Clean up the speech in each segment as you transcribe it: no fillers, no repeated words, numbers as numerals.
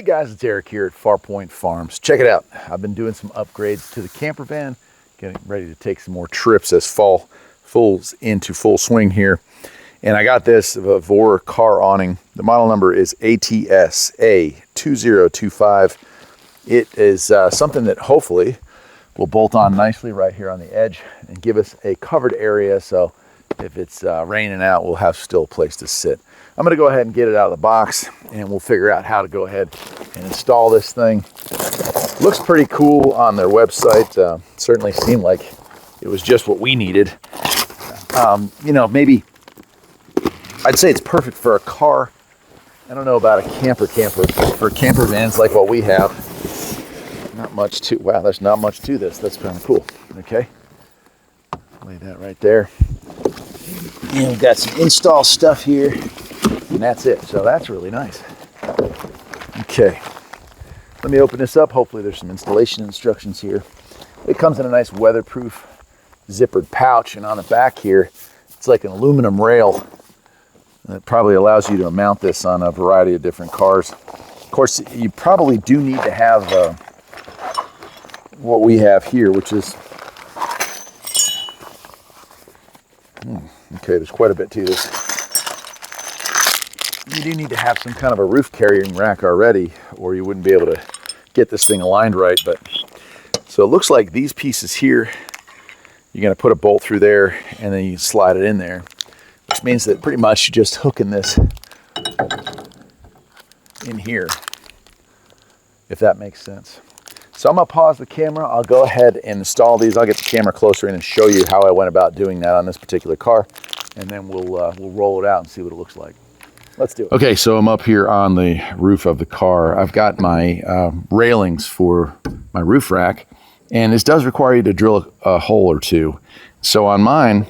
guys, it's Eric here at Farpoint Farms. Check it out. I've been doing some upgrades to the camper van, getting ready to take some more trips as fall falls into full swing here. And I got this Vevor car awning. The model number is ATS A2025. It is something that hopefully will bolt on nicely right here on the edge and give us a covered area, so if it's raining out, we'll have still a place to sit. I'm going to go ahead and get it out of the box, and we'll figure out how to go ahead and install this thing. Looks pretty cool on their website. Certainly seemed like it was just what we needed. You know, maybe I'd say it's perfect for a car. I don't know about a camper. For camper vans like what we have, not much to, wow, there's not much to this. That's kind of cool. Okay. Lay that right there. And we've got some install stuff here, and that's it. So that's really nice. Okay. Let me open this up. Hopefully there's some installation instructions here. It comes in a nice weatherproof zippered pouch, and on the back here, it's like an aluminum rail. It probably allows you to mount this on a variety of different cars. Of course, you probably do need to have what we have here, which is, okay, there's quite a bit to this. You do need to have some kind of a roof carrying rack already, or you wouldn't be able to get this thing aligned right. But so it looks like these pieces here, you're going to put a bolt through there, and then you slide it in there, which means that pretty much you're just hooking this in here, if that makes sense. So I'm going to pause the camera. I'll go ahead and install these. I'll get the camera closer in and show you how I went about doing that on this particular car, and then we'll roll it out and see what it looks like. Let's do it. Okay, so I'm up here on the roof of the car. I've got my railings for my roof rack, and this does require you to drill a hole or two. So on mine,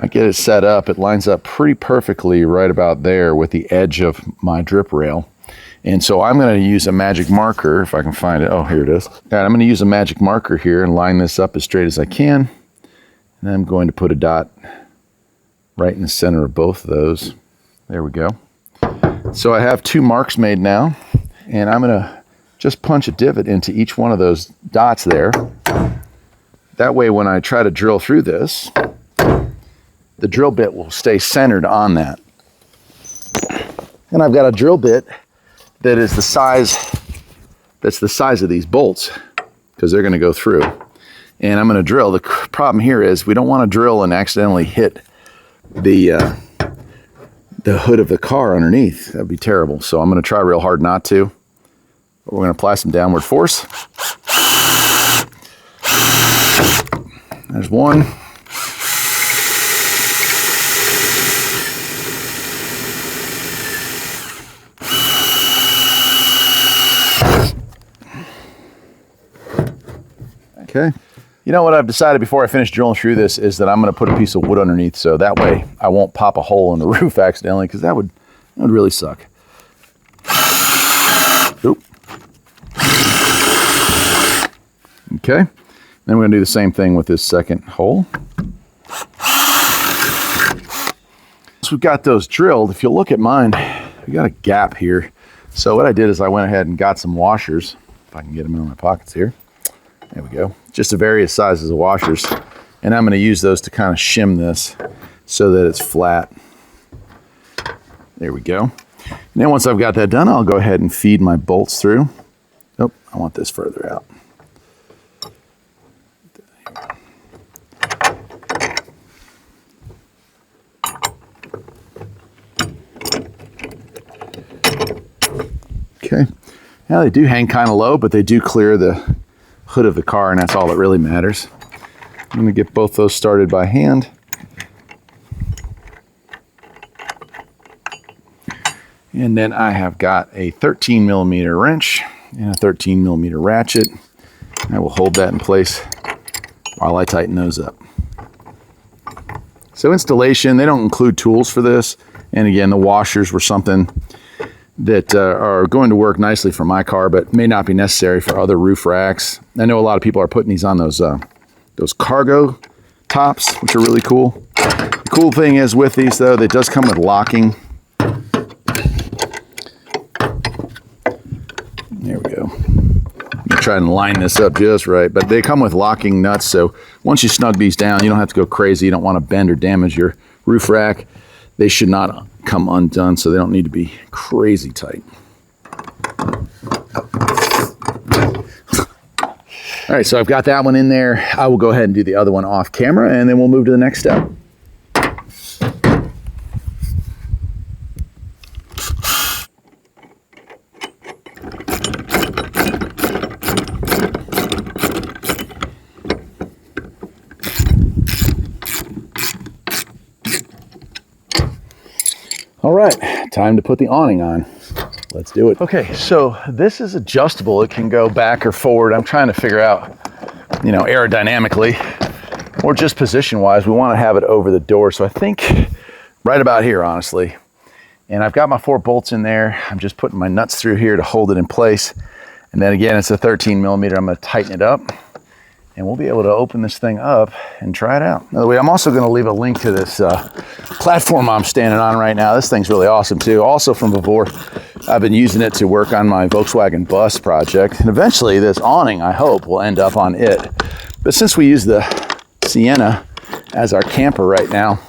I get it set up. It lines up pretty perfectly right about there with the edge of my drip rail. And so I'm going to use a magic marker, if I can find it. Oh, here it is. And I'm going to use a magic marker here and line this up as straight as I can. And I'm going to put a dot right in the center of both of those. There we go. So I have two marks made now, and I'm going to just punch a divot into each one of those dots there. That way, when I try to drill through this, the drill bit will stay centered on that. And I've got a drill bit that is the size, that's the size of these bolts, because they're going to go through. And I'm going to drill. The problem here is we don't want to drill and accidentally hit the hood of the car underneath. That'd be terrible. So I'm going to try real hard not to. But we're going to apply some downward force. There's one. Okay. You know what I've decided before I finish drilling through this is that I'm going to put a piece of wood underneath, so that way I won't pop a hole in the roof accidentally, because that would really suck. Oop. Okay. Then we're going to do the same thing with this second hole. So we've got those drilled. If you look at mine, we got a gap here. So what I did is I went ahead and got some washers, if I can get them in my pockets here. There we go. Just the various sizes of washers. And I'm going to use those to kind of shim this so that it's flat. There we go. And then once I've got that done, I'll go ahead and feed my bolts through. Oh, I want this further out. Okay. Now they do hang kind of low, but they do clear the hood of the car, and that's all that really matters. I'm going to get both those started by hand. And then I have got a 13 millimeter wrench and a 13 millimeter ratchet. I will hold that in place while I tighten those up. So installation, they don't include tools for this. And again, the washers were something that are going to work nicely for my car, but may not be necessary for other roof racks. I know a lot of people are putting these on those cargo tops, which are really cool. The cool thing is with these, though, it does come with locking try and line this up just right, but they come with locking nuts, so once you snug these down, you don't have to go crazy. You don't want to bend or damage your roof rack. They should not come undone, so they don't need to be crazy tight. All right, so I've got that one in there. I will go ahead and do the other one off camera, and then we'll move to the next step. All right, time to put the awning on. Let's do it. Okay, so this is adjustable. It can go back or forward. I'm trying to figure out, you know, aerodynamically or just position-wise, we want to have it over the door. So I think right about here, honestly. And I've got my 4 bolts in there. I'm just putting my nuts through here to hold it in place. And then again, it's a 13 millimeter. I'm going to tighten it up. And we'll be able to open this thing up and try it out. By the way, I'm also going to leave a link to this platform I'm standing on right now. This thing's really awesome too. Also from Vevor. I've been using it to work on my Volkswagen bus project. And eventually this awning, I hope, will end up on it. But since we use the Sienna as our camper right now,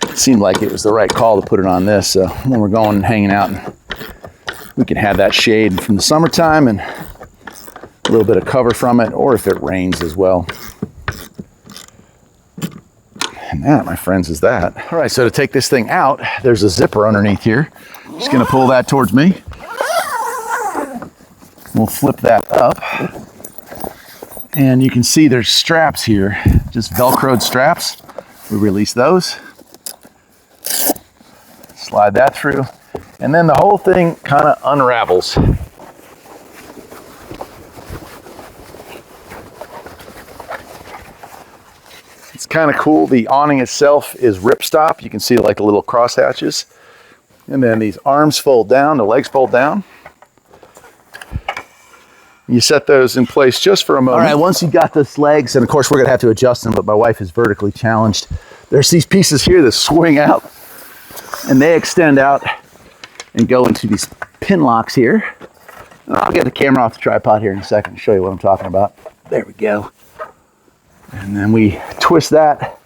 it seemed like it was the right call to put it on this. So when we're going and hanging out, we can have that shade from the summertime and a little bit of cover from it, or if it rains as well. And that, my friends, is that. All right, so to take this thing out, there's a zipper underneath here. Just gonna pull that towards me. We'll flip that up. And you can see there's straps here, just Velcroed straps. We release those. Slide that through. And then the whole thing kind of unravels. It's kind of cool. The awning itself is ripstop. You can see like the little cross hatches. And then these arms fold down, the legs fold down. You set those in place just for a moment. All right, once you got those legs, and of course we're gonna have to adjust them, but my wife is vertically challenged. There's these pieces here that swing out and they extend out and go into these pin locks here. And I'll get the camera off the tripod here in a second and show you what I'm talking about. There we go. And then we twist that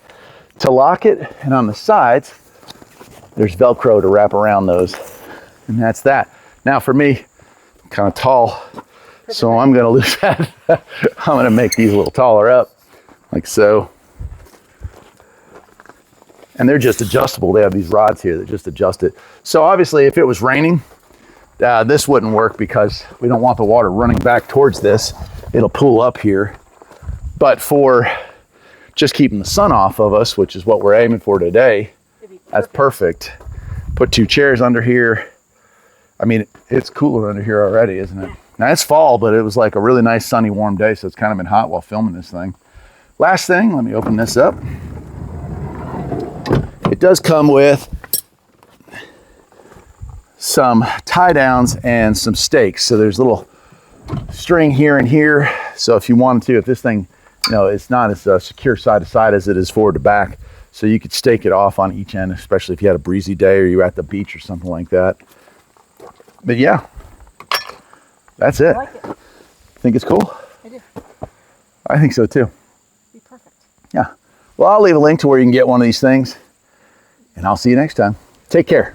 to lock it. And on the sides, there's Velcro to wrap around those. And that's that. Now for me, I'm kind of tall, so I'm gonna lose that. I'm gonna make these a little taller up, like so. And they're just adjustable. They have these rods here that just adjust it. So obviously if it was raining, this wouldn't work because we don't want the water running back towards this. It'll pool up here. But for just keeping the sun off of us, which is what we're aiming for today, that's perfect. Put 2 chairs under here. I mean, it's cooler under here already, isn't it? Now it's fall, but it was like a really nice sunny warm day, so it's kind of been hot while filming this thing. Last thing, let me open this up. It does come with some tie downs and some stakes. So there's a little string here and here. So if you wanted to, if this thing, you know, it's not as secure side to side as it is forward to back. So you could stake it off on each end, especially if you had a breezy day or you were at the beach or something like that. But yeah, that's it. I like it. Think it's cool? I do. I think so too. Be perfect. Yeah. Well, I'll leave a link to where you can get one of these things, and I'll see you next time. Take care.